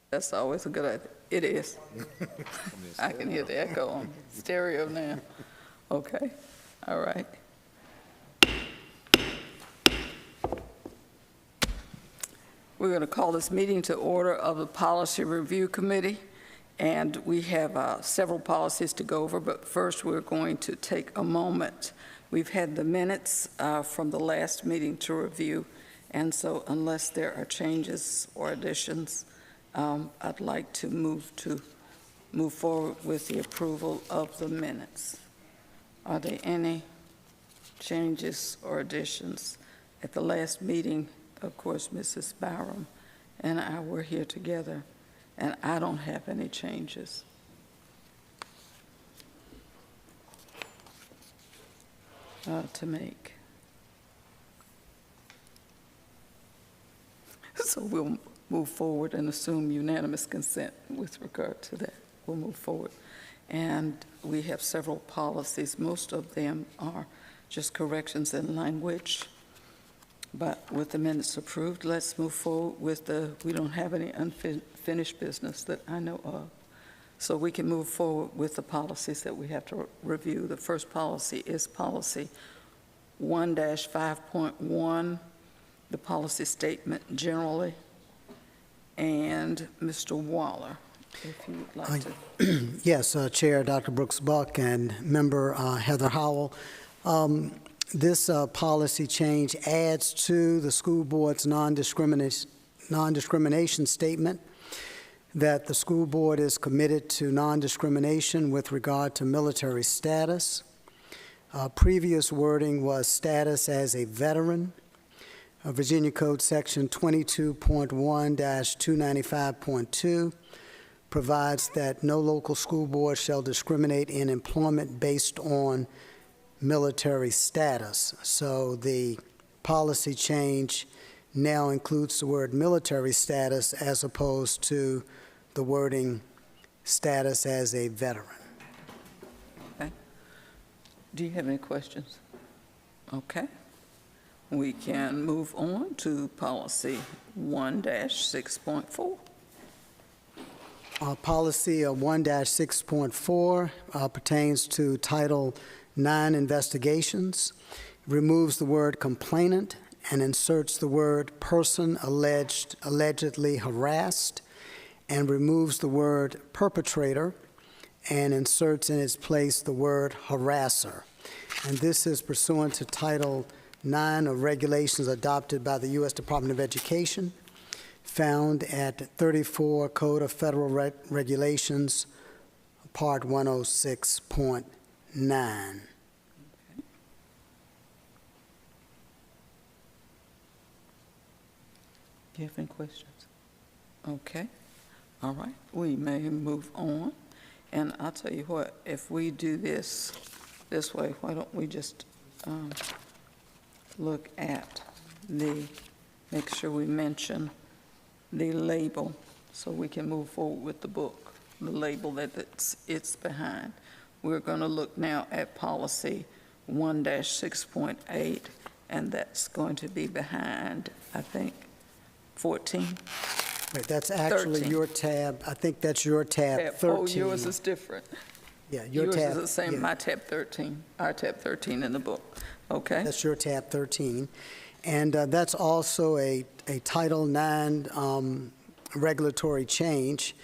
That's always a good idea. It is. I can hear the echo on stereo now. Okay, all right. We're going to call this meeting to order of the Policy Review Committee, and we have several policies to go over, but first we're going to take a moment. We've had the minutes from the last meeting to review, and so unless there are changes or additions, I'd like to move forward with the approval of the minutes. Are there any changes or additions? At the last meeting, of course, Mrs. Byram and I were here together, and I don't have any changes. To make. So we'll move forward and assume unanimous consent with regard to that. We'll move forward. And we have several policies. Most of them are just corrections in language. But with the minutes approved, let's move forward with we don't have any unfinished business that I know of. So we can move forward with the policies that we have to review. The first policy is policy 1-5.1, the policy statement generally. And Mr. Waller, if you would like to. Yes, Chair Dr. Brooks Buck and Member Heather Howell. This policy change adds to the school board's non-discrimination statement that the school board is committed to non-discrimination with regard to military status. Previous wording was status as a veteran. Virginia Code Section 22.1-295.2 provides that no local school board shall discriminate in employment based on military status. So the policy change now includes the word military status as opposed to the wording status as a veteran. Okay. Do you have any questions? Okay. We can move on to policy 1-6.4. Policy 1-6.4 pertains to Title IX investigations, removes the word complainant and inserts the word person allegedly harassed, and removes the word perpetrator and inserts in its place the word harasser. And this is pursuant to Title IX of regulations adopted by the U.S. Department of Education, found at 34 Code of Federal Regulations, Part 106.9. Do you have any questions? Okay. All right. We may move on. And I'll tell you what, if we do this way, why don't we just look at make sure we mention the label so we can move forward with the book, the label that it's behind. We're going to look now at policy 1-6.8, and that's going to be behind, I think, 14. Right, that's actually 13. your tab. I think that's your tab 13. Oh, yours is different. Yeah, yours is the same, yeah. my tab 13, our tab 13 in the book. Okay. That's your tab 13. And that's also a Title IX regulatory change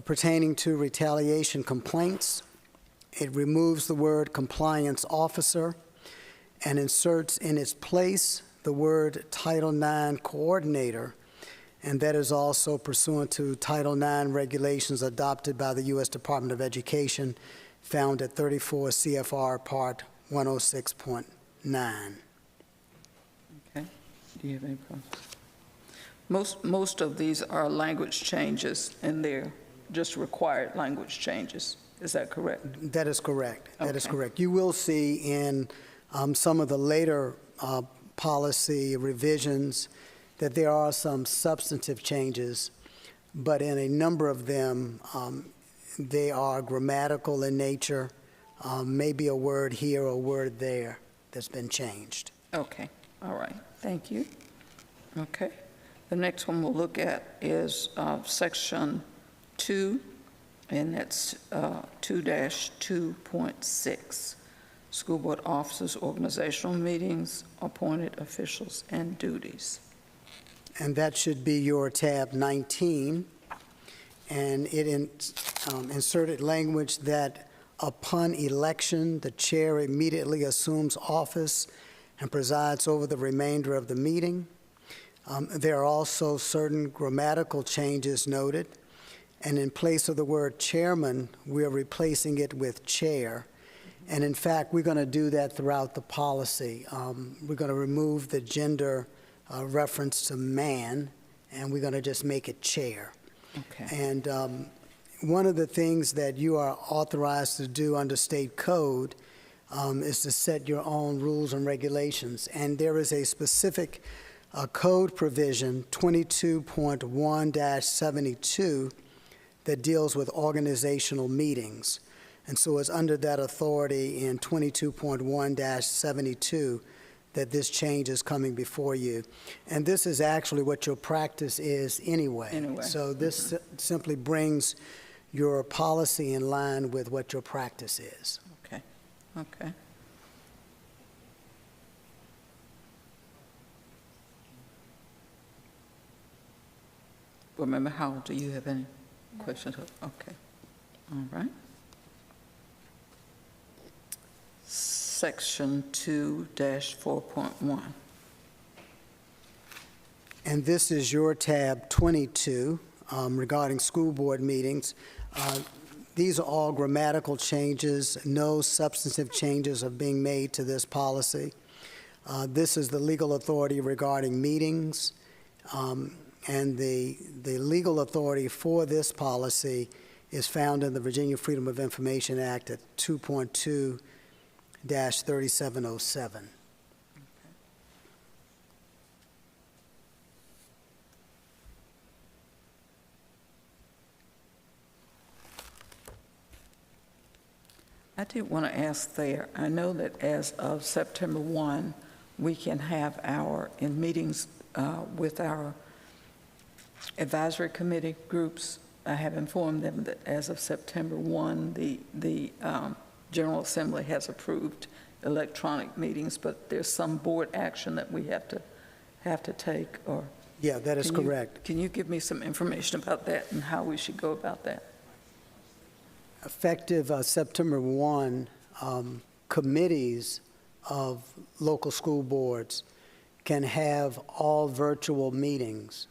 pertaining to retaliation complaints. It removes the word compliance officer and inserts in its place the word Title IX coordinator, and that is also pursuant to Title IX regulations adopted by the U.S. Department of Education, found at 34 CFR Part 106.9. Okay. Do you have any problems? Most of these are language changes, and they're just required language changes. Is that correct? That is correct. Okay. That is correct. You will see in some of the later policy revisions that there are some substantive changes, but in a number of them, they are grammatical in nature, maybe a word here or a word there that's been changed. Okay. All right. Thank you. Okay. The next one we'll look at is Section 2, and that's 2-2.6, School Board Officers, Organizational Meetings, Appointed Officials, and Duties. And that should be your tab 19. And it inserted language that upon election, the chair immediately assumes office and presides over the remainder of the meeting. There are also certain grammatical changes noted. And in place of the word chairman, we're replacing it with chair. And in fact, we're going to do that throughout the policy. We're going to remove the gender reference to man, and we're going to just make it chair. Okay. And one of the things that you are authorized to do under state code is to set your own rules and regulations. And there is a specific code provision, 22.1-72, that deals with organizational meetings. And so it's under that authority in 22.1-72 that this change is coming before you. And this is actually what your practice is anyway. So this simply brings your policy in line with what your practice is. Okay. Okay. Remember, Howard, do you have any questions? Okay. All right. Section 2-4.1. And this is your tab 22 regarding school board meetings. These are all grammatical changes. No substantive changes are being made to this policy. This is the legal authority regarding meetings. And the legal authority for this policy is found in the Virginia Freedom of Information Act at 2.2-3707. I did want to ask there, I know that as of September 1, we can have in meetings with our advisory committee groups. I have informed them that as of September 1, the General Assembly has approved electronic meetings, but there's some board action that we have to take, or? Yeah, that is correct. Can you give me some information about that and how we should go about that? Effective September 1, committees of local school boards can have all virtual meetings.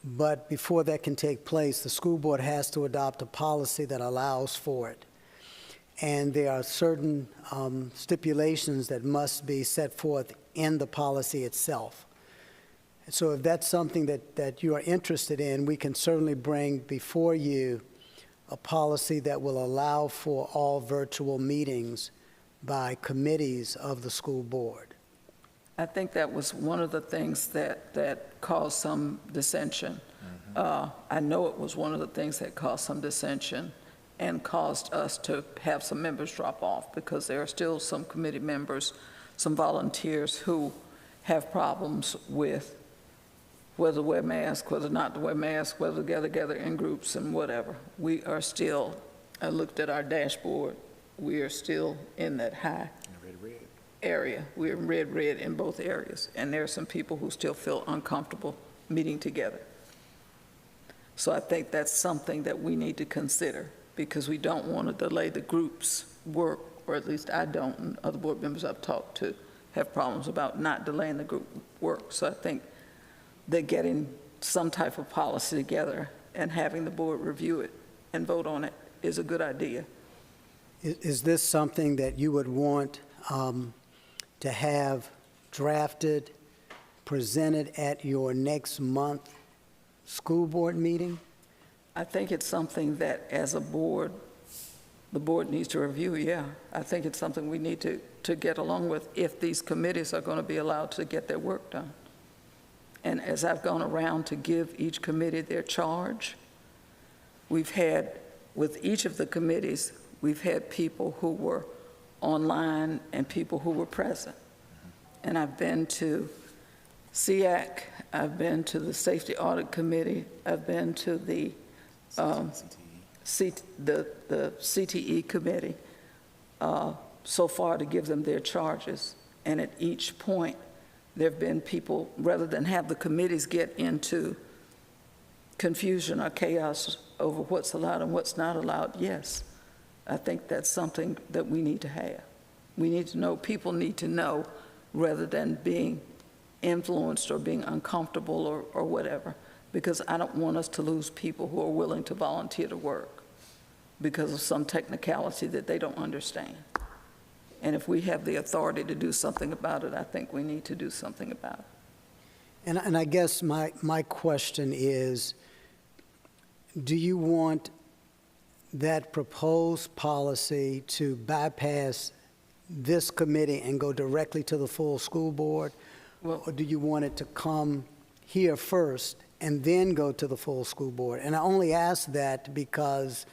But before that can take place, the school board has to adopt a policy that allows for it. And there are certain stipulations that must be set forth in the policy itself. So if that's something that you are interested in, we can certainly bring before you a policy that will allow for all virtual meetings by committees of the school board. I think that was one of the things that caused some dissension. I know it was one of the things that caused some dissension and caused us to have some members drop off, because there are still some committee members, some volunteers who have problems with whether to wear masks, whether not to wear masks, whether to gather in groups and whatever. We are still, I looked at our dashboard, we are still in that high area. We're red in both areas. And there are some people who still feel uncomfortable meeting together. So I think that's something that we need to consider, because we don't want to delay the group's work, or at least I don't, and other board members I've talked to have problems about not delaying the group work. So I think that getting some type of policy together and having the board review it and vote on it is a good idea. Is this something that you would want to have drafted, presented at your next month school board meeting? I think it's something that, as a board, the board needs to review, yeah. I think it's something we need to get along with if these committees are going to be allowed to get their work done. And as I've gone around to give each committee their charge, we've had, with each of the committees, we've had people who were online and people who were present. And I've been to SEAC, I've been to the Safety Audit Committee, I've been to the CTE Committee so far to give them their charges. And at each point, there have been people, rather than have the committees get into confusion or chaos over what's allowed and what's not allowed, yes, I think that's something that we need to have. We need to know, people need to know, rather than being influenced or being uncomfortable or whatever, because I don't want us to lose people who are willing to volunteer to work because of some technicality that they don't understand. And if we have the authority to do something about it, I think we need to do something about it. And I guess my question is, do you want that proposed policy to bypass this committee and go directly to the full school board? Well, or do you want it to come here first and then go to the full school board? And I only ask that because,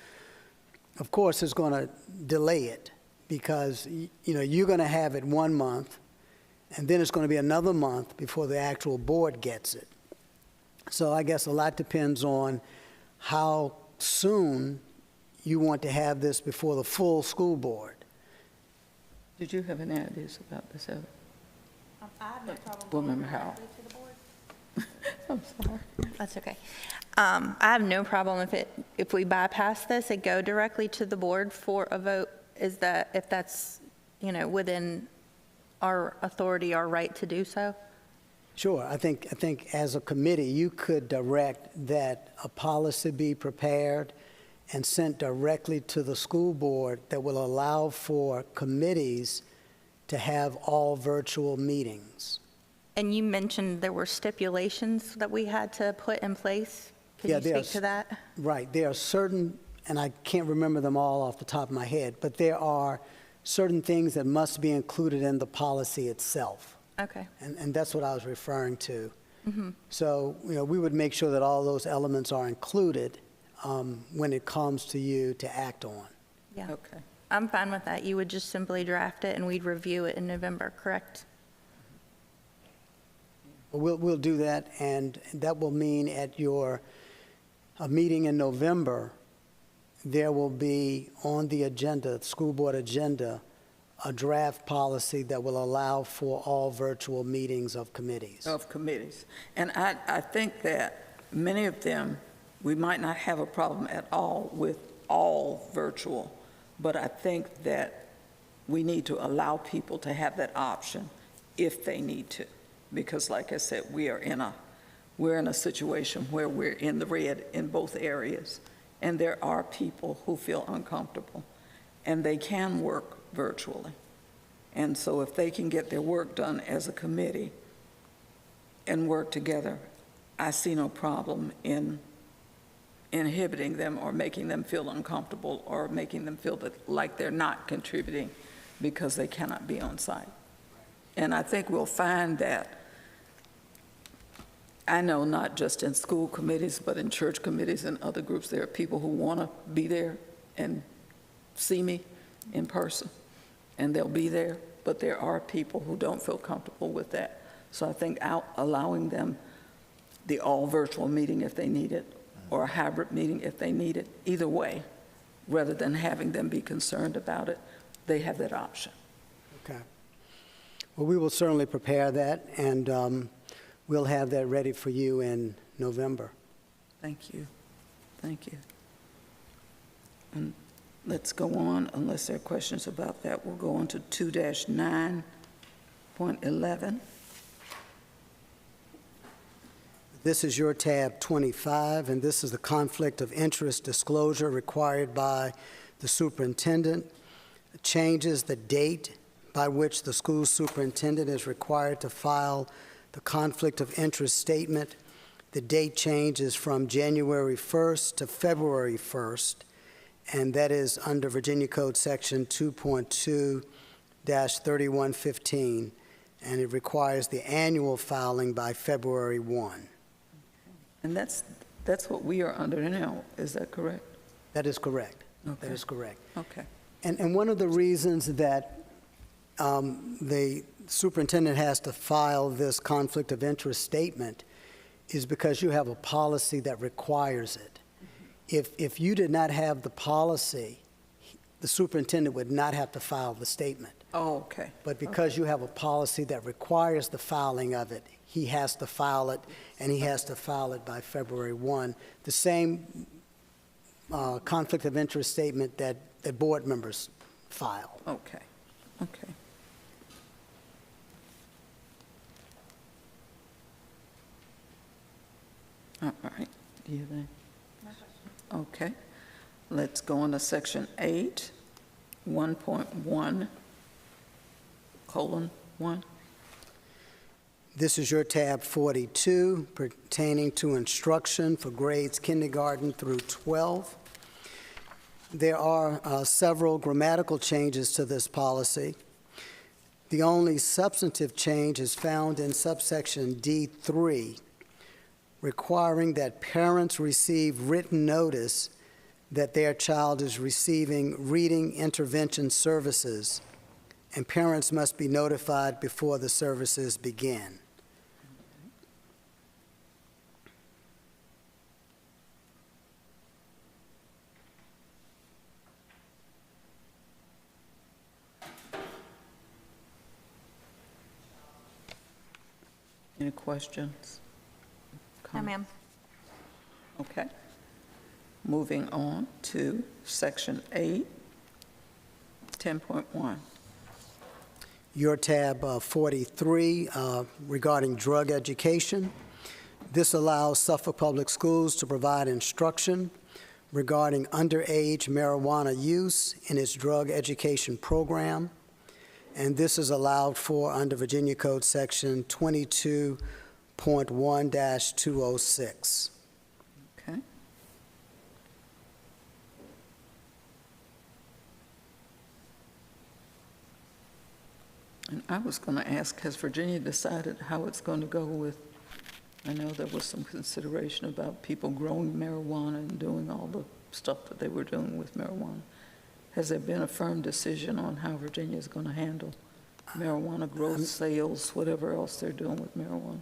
of course, it's going to delay it, because you're going to have it 1 month, and then it's going to be another month before the actual board gets it. So I guess a lot depends on how soon you want to have this before the full school board. did you have any ideas about this, Heather? I have no problem Board going Member Howell. directly to the board. I'm sorry. That's okay. I have no problem if we bypass this and go directly to the board for a vote, if that's, within our authority, our right to do so. Sure. I think as a committee, you could direct that a policy be prepared and sent directly to the school board that will allow for committees to have all virtual meetings. And you mentioned there were stipulations that we had to put in place. Can Yeah, you speak there's- to that? Right. There are certain, and I can't remember them all off the top of my head, but there are certain things that must be included in the policy itself. Okay. And that's what I was referring to. So, we would make sure that all those elements are included when it comes to you to act on. Yeah. Okay. I'm fine with that. You would just simply draft it and we'd review it in November, correct? We'll do that, and that will mean at your meeting in November, there will be on the agenda, school board agenda, a draft policy that will allow for all virtual meetings of committees. Of committees. And I think that many of them, we might not have a problem at all with all virtual, but I think that we need to allow people to have that option if they need to. Because like I said, we're in a situation where we're in the red in both areas, and there are people who feel uncomfortable, and they can work virtually. And so if they can get their work done as a committee and work together, I see no problem in inhibiting them or making them feel uncomfortable or making them feel like they're not contributing because they cannot be on site. And I think we'll find that, I know not just in school committees, but in church committees and other groups, there are people who want to be there and see me in person, and they'll be there, but there are people who don't feel comfortable with that. So I think allowing them the all-virtual meeting if they need it, or a hybrid meeting if they need it, either way, rather than having them be concerned about it, they have that option. Okay. Well, we will certainly prepare that, and we'll have that ready for you in November. Thank you. Thank you. And let's go on, unless there are questions about that. We'll go on to 2-9.11. This is your tab 25, and this is the conflict of interest disclosure required by the superintendent. It changes the date by which the school superintendent is required to file the conflict of interest statement. The date changes from January 1st to February 1st, and that is under Virginia Code Section 2.2-3115, and it requires the annual filing by February 1. And that's what we are under now, is that correct? That is correct. Okay. That is correct. Okay. And one of the reasons that the superintendent has to file this conflict of interest statement is because you have a policy that requires it. If you did not have the policy, the superintendent would not have to file the statement. Oh, okay. But because you have a policy that requires the filing of it, he has to file it, and he has to file it by February 1. The same conflict of interest statement that board members file. Okay, okay. All right, do you have any? Okay, let's go on to section 8, 1.1, :1. This is your tab 42 pertaining to instruction for grades kindergarten through 12. There are several grammatical changes to this policy. The only substantive change is found in subsection D3, requiring that parents receive written notice that their child is receiving reading intervention services, and parents must be notified before the services begin. Any questions? No, ma'am. Okay. Moving on to section 8, 10.1. Your tab 43 regarding drug education. This allows Suffolk Public Schools to provide instruction regarding underage marijuana use in its drug education program, and this is allowed for under Virginia Code Section 22.1-206. Okay. And I was going to ask, has Virginia decided how it's going to go with, I know there was some consideration about people growing marijuana and doing all the stuff that they were doing with marijuana. Has there been a firm decision on how Virginia is going to handle marijuana growth, sales, whatever else they're doing with marijuana?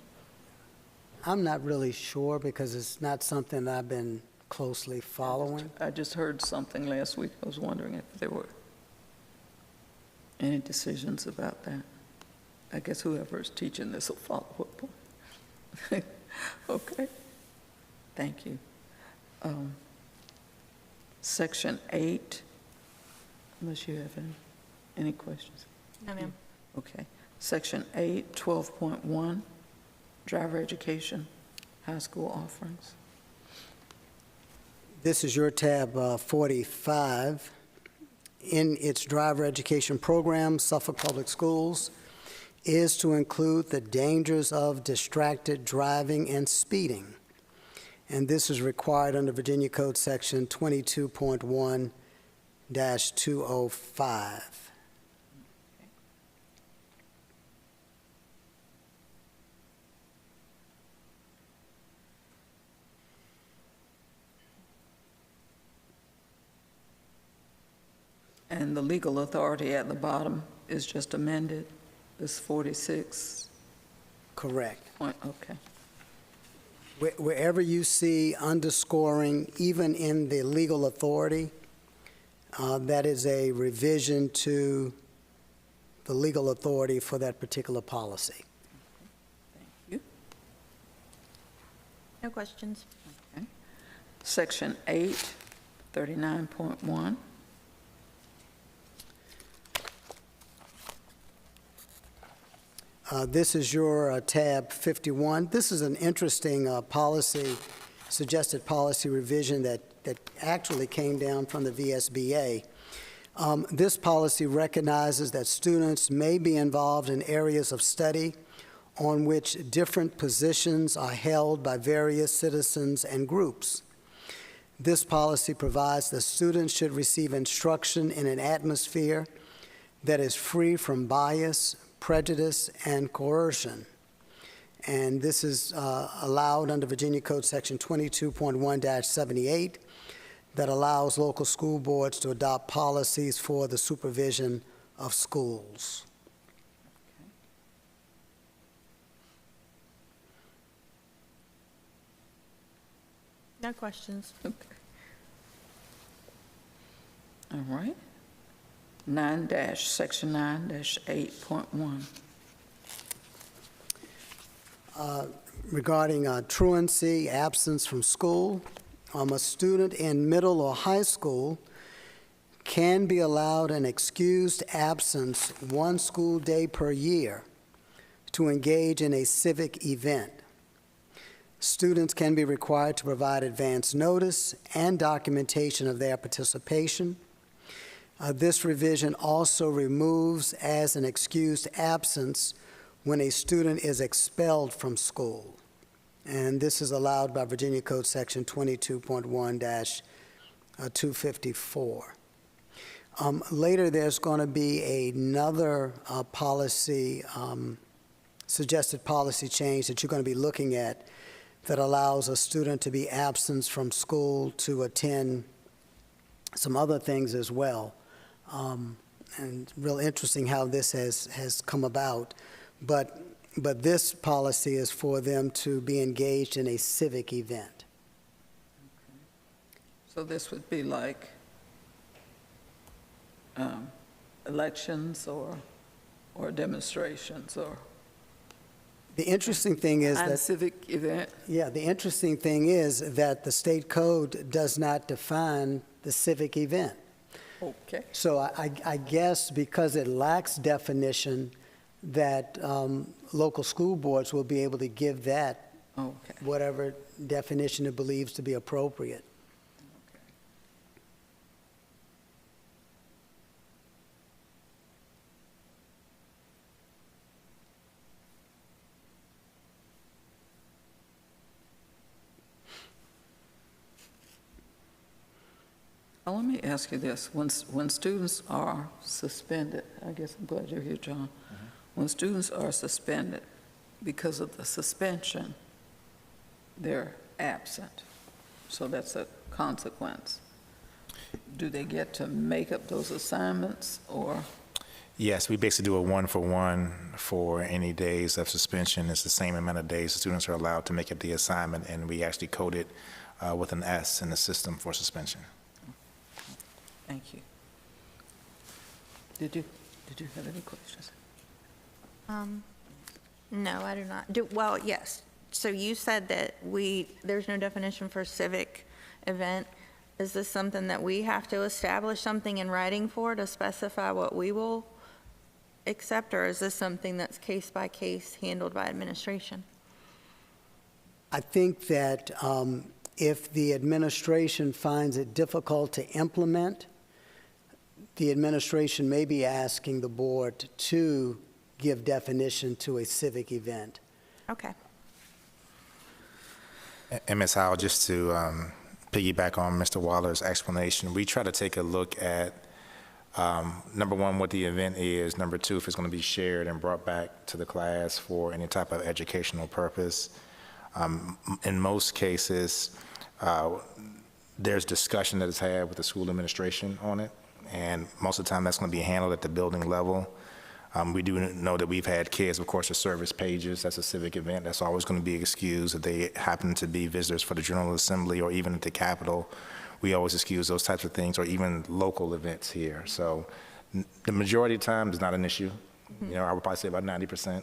I'm not really sure because it's not something I've been closely following. I just heard something last week. I was wondering if there were any decisions about that. I guess whoever is teaching this will follow up on it. Okay. Thank you. Section 8, unless you have any questions. No, ma'am. Okay. Section 8, 12.1, driver education, high school offerings. This is your tab 45. In its driver education program, Suffolk Public Schools is to include the dangers of distracted driving and speeding. And this is required under Virginia Code Section 22.1-205. And the legal authority at the bottom is just amended, this 46 Correct. point, okay. Wherever you see underscoring, even in the legal authority, that is a revision to the legal authority for that particular policy. Thank you. No questions. Okay. Section 8, 39.1. This is your tab 51. This is an interesting suggested policy revision that actually came down from the VSBA. This policy recognizes that students may be involved in areas of study on which different positions are held by various citizens and groups. This policy provides that students should receive instruction in an atmosphere that is free from bias, prejudice, and coercion. And this is allowed under Virginia Code Section 22.1-78 that allows local school boards to adopt policies for the supervision of schools. No questions. Okay. All right. 9 section 9-8.1. Regarding truancy, absence from school, a student in middle or high school can be allowed an excused absence 1 school day per year to engage in a civic event. Students can be required to provide advance notice and documentation of their participation. This revision also removes as an excused absence when a student is expelled from school. And this is allowed by Virginia Code Section 22.1-254. Later, there's going to be another policy, suggested policy change that you're going to be looking at that allows a student to be absent from school to attend some other things as well. And real interesting how this has come about. But this policy is for them to be engaged in a civic event. So this would be like elections or demonstrations or The interesting thing is that, civic event. yeah, the interesting thing is that the state code does not define the civic event. Okay. So I guess because it lacks definition, that local school boards will be able to give that Okay. whatever definition it believes to be appropriate. Well, let me ask you this. When students are suspended, I guess I'm glad you're here, John. When students are suspended because of the suspension, they're absent. So that's a consequence. Do they get to make up those assignments or? Yes, we basically do a 1-for-1 for any days of suspension. It's the same amount of days the students are allowed to make up the assignment, and we actually code it with an S in the system for suspension. Thank you. Did you have any questions? No, I do not. Well, yes. So you said that there's no definition for civic event. Is this something that we have to establish something in writing for to specify what we will accept, or is this something that's case by case handled by administration? I think that if the administration finds it difficult to implement, the administration may be asking the board to give definition to a civic event. Okay. And Ms. Howell, just to piggyback on Mr. Waller's explanation, we try to take a look at, number one, what the event is, number two, if it's going to be shared and brought back to the class for any type of educational purpose. In most cases, there's discussion that is had with the school administration on it, and most of the time that's going to be handled at the building level. We do know that we've had kids, of course, the service pages, that's a civic event, that's always going to be excused. If they happen to be visitors for the General Assembly or even at the Capitol, we always excuse those types of things, or even local events here. So the majority of the time is not an issue. You know, I would probably say about 90%.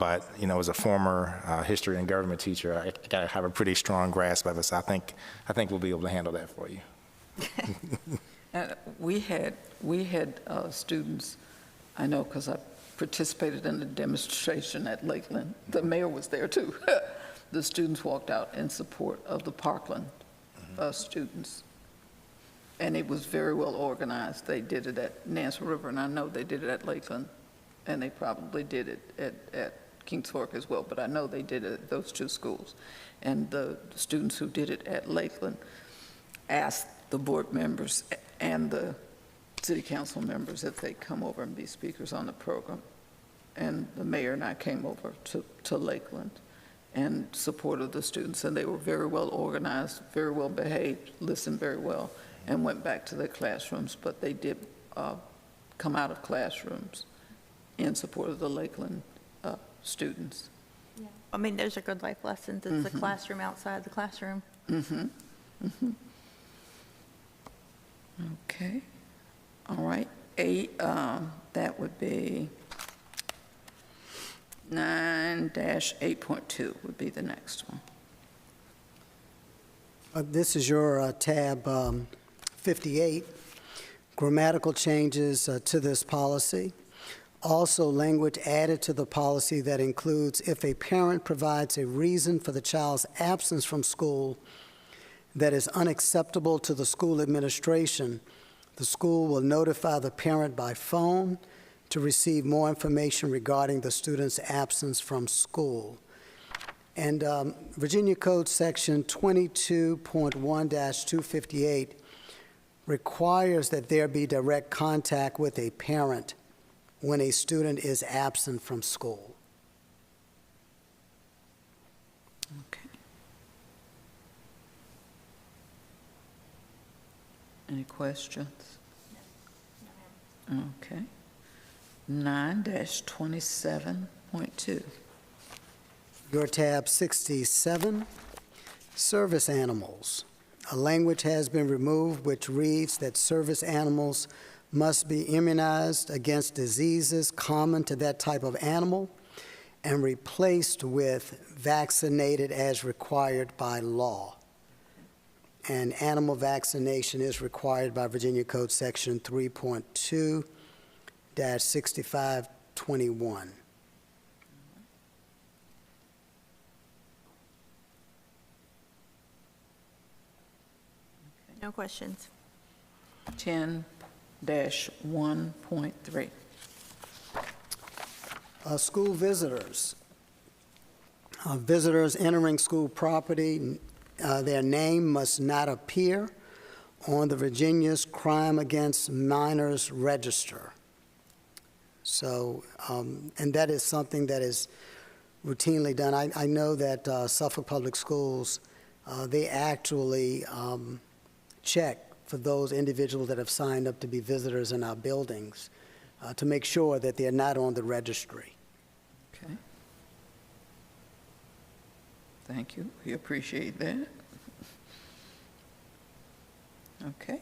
But, you know, as a former history and government teacher, I got to have a pretty strong grasp of it. So I think we'll be able to handle that for you. We had students, I know because I participated in the demonstration at Lakeland. The mayor was there too. The students walked out in support of the Parkland students. And it was very well organized. They did it at Nance River, and I know they did it at Lakeland, and they probably did it at Kings Fork as well, but I know they did it at those two schools. And the students who did it at Lakeland asked the board members and the city council members if they'd come over and be speakers on the program. And the mayor and I came over to Lakeland and supported the students, and they were very well organized, very well behaved, listened very well, and went back to their classrooms. But they did come out of classrooms in support of the Lakeland students. I mean, those are good life lessons. It's the classroom outside the classroom. Okay. All right. 8, that would be 9-8.2 would be the next one. This is your tab 58, grammatical changes to this policy. Also, language added to the policy that includes if a parent provides a reason for the child's absence from school that is unacceptable to the school administration, the school will notify the parent by phone to receive more information regarding the student's absence from school. And Virginia Code Section 22.1-258 requires that there be direct contact with a parent when a student is absent from school. Okay. Any questions? Okay. 9-27.2. Your tab 67, service animals. A language has been removed which reads that service animals must be immunized against diseases common to that type of animal and replaced with vaccinated as required by law. And animal vaccination is required by Virginia Code Section 3.2-6521. No questions. 10-1.3. School visitors. Visitors entering school property, their name must not appear on the Virginia's Crime Against Minors Register. So, and that is something that is routinely done. I know that Suffolk Public Schools, they actually check for those individuals that have signed up to be visitors in our buildings to make sure that they're not on the registry. Okay. Thank you. We appreciate that. Okay.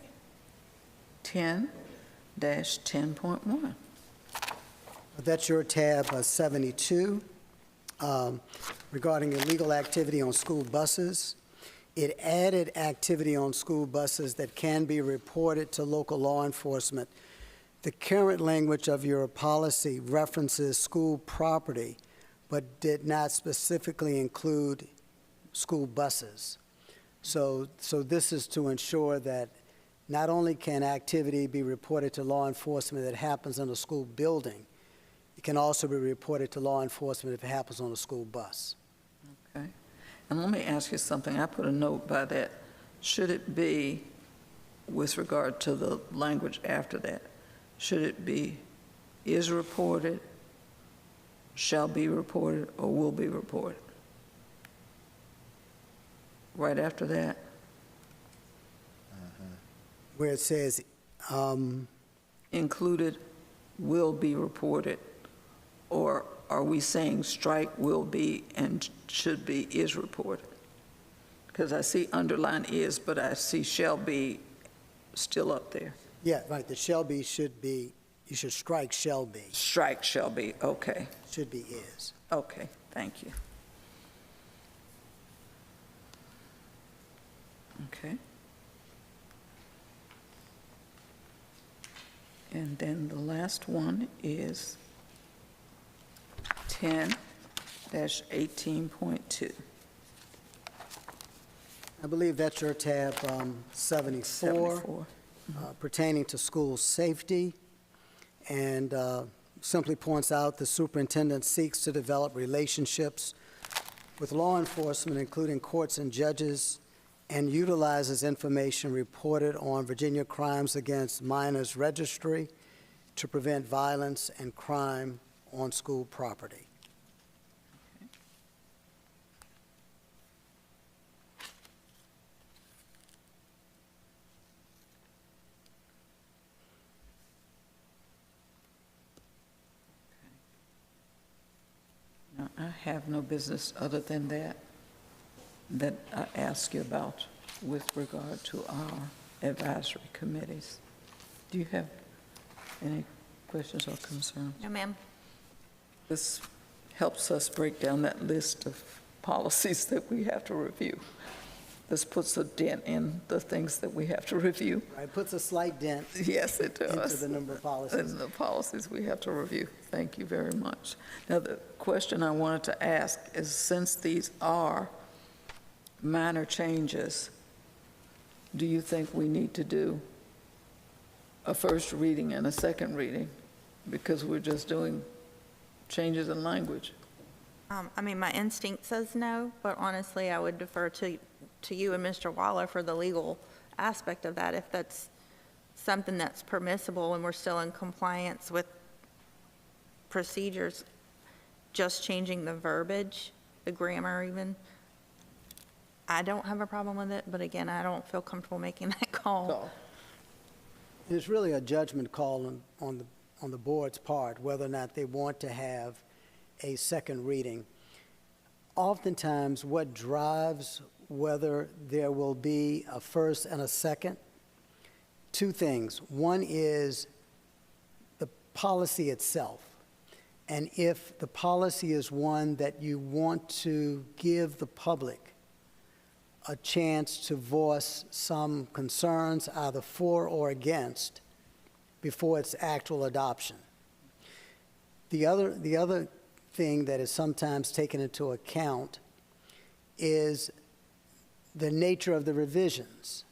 10-10.1. That's your tab 72, regarding illegal activity on school buses. It added activity on school buses that can be reported to local law enforcement. The current language of your policy references school property, but did not specifically include school buses. So this is to ensure that not only can activity be reported to law enforcement that happens in a school building, it can also be reported to law enforcement if it happens on a school bus. Okay. And let me ask you something. I put a note by that. Should it be, with regard to the language after that, should it be is reported, shall be reported, or will be reported? Right after that? Where it says, Included, will be reported, or are we saying strike will be and should be is reported? Because I see underline is, but I see shall be still up there. yeah, right, the shall be should be, you should strike shall be, Strike shall be, okay, should be is. okay, thank you. Okay. And then the last one is 10-18.2. I believe that's your tab 74. Pertaining to school safety, and simply points out the superintendent seeks to develop relationships with law enforcement, including courts and judges, and utilizes information reported on Virginia Crimes Against Minors Registry to prevent violence and crime on school property. Now, I have no business other than that I asked you about with regard to our advisory committees. Do you have any questions or concerns? No, ma'am. This helps us break down that list of policies that we have to review. This puts a dent in the things that we have to review. Right, puts a slight dent Yes, it into does. the number of policies. And the policies we have to review. Thank you very much. Now, the question I wanted to ask is, since these are minor changes, do you think we need to do a first reading and a second reading? Because we're just doing changes in language. I mean, my instinct says no, but honestly, I would defer to you and Mr. Waller for the legal aspect of that. If that's something that's permissible and we're still in compliance with procedures, just changing the verbiage, the grammar even, I don't have a problem with it, but again, I don't feel comfortable making that call. So, It's really a judgment call on the board's part, whether or not they want to have a second reading. Oftentimes, what drives whether there will be a first and a second, two things. One is the policy itself. And if the policy is one that you want to give the public a chance to voice some concerns, either for or against, before its actual adoption. The other thing that is sometimes taken into account is the nature of the revisions.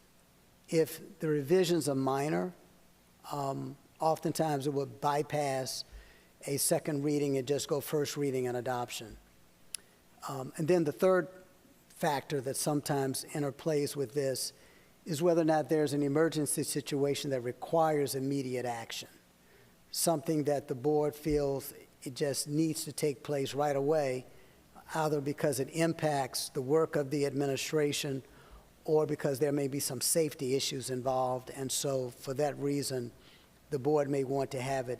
If the revisions are minor, oftentimes it would bypass a second reading and just go first reading and adoption. And then the third factor that sometimes interplays with this is whether or not there's an emergency situation that requires immediate action, something that the board feels it just needs to take place right away, either because it impacts the work of the administration or because there may be some safety issues involved. And so for that reason, the board may want to have it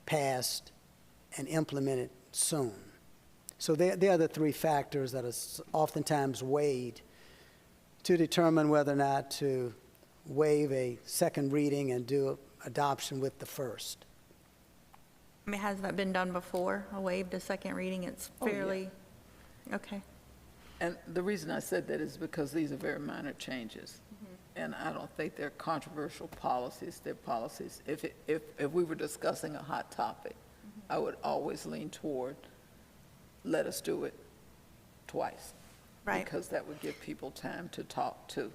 passed and implemented soon. So they are the three factors that are oftentimes weighed to determine whether or not to waive a second reading and do adoption with the first. I mean, has that been done before? A waived a second reading? It's Oh, yeah. fairly, okay. and the reason I said that is because these are very minor changes. And I don't think they're controversial policies. They're policies. If we were discussing a hot topic, I would always lean toward, let us do it twice. Right. Because that would give people time to talk to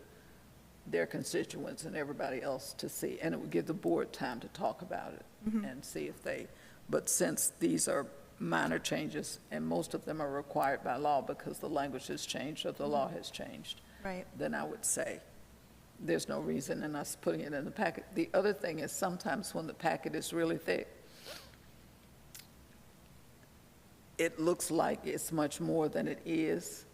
their constituents and everybody else to see, and it would give the board time to talk about it and see if they, but since these are minor changes, and most of them are required by law because the language has changed or the law has changed, Right. then I would say there's no reason in us putting it in the packet. The other thing is sometimes when the packet is really thick, it looks like it's much more than it is.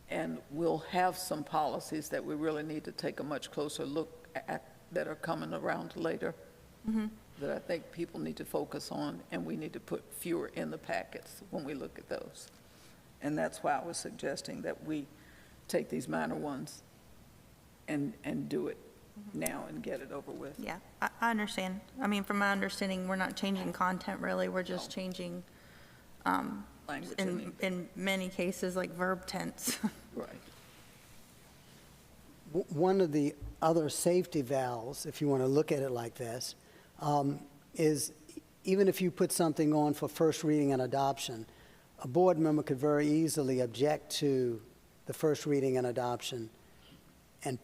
And we'll have some policies that we really need to take a much closer look at that are coming around later that I think people need to focus on, and we need to put fewer in the packets when we look at those. And that's why I was suggesting that we take these minor ones and do it now and get it over with. Yeah, I understand. I mean, from my understanding, we're not changing content really, we're just changing, Language, I mean. in many cases, like verb tense. Right. One of the other safety valves, if you want to look at it like this, is even if you put something on for first reading and adoption, a board member could very easily object to the first reading and adoption and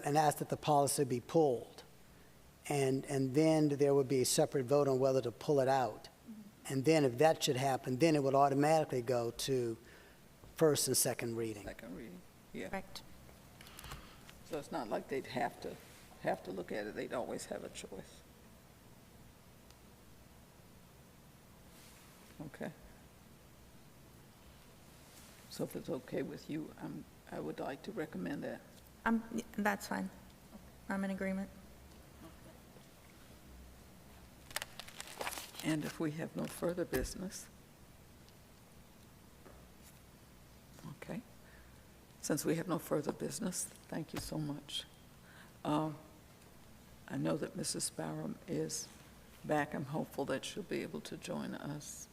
and ask that the policy be pulled. And then there would be a separate vote on whether to pull it out. And then if that should happen, then it would automatically go to first and second reading. Second reading, yeah. Correct. So it's not like they'd have to look at it, they'd always have a choice. Okay. So if it's okay with you, I would like to recommend that. That's fine. I'm in agreement. And if we have no further business, Since we have no further business, thank you so much. I know that Mrs. Barham is back. I'm hopeful that she'll be able to join us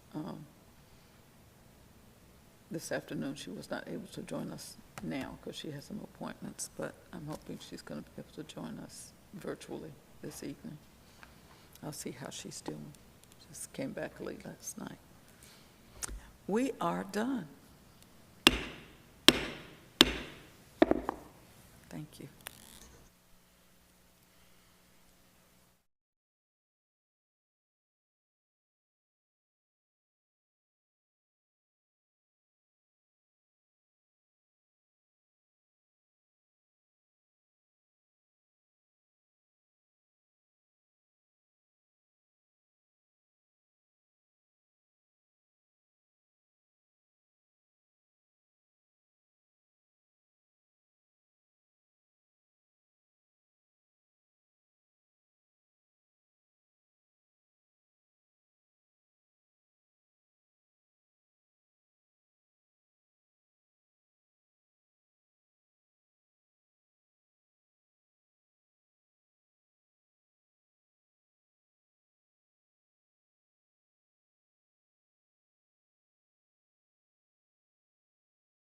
this afternoon. She was not able to join us now because she has some appointments, but I'm hoping she's going to be able to join us virtually this evening. I'll see how she's doing. Just came back late last night. We are done. Thank you.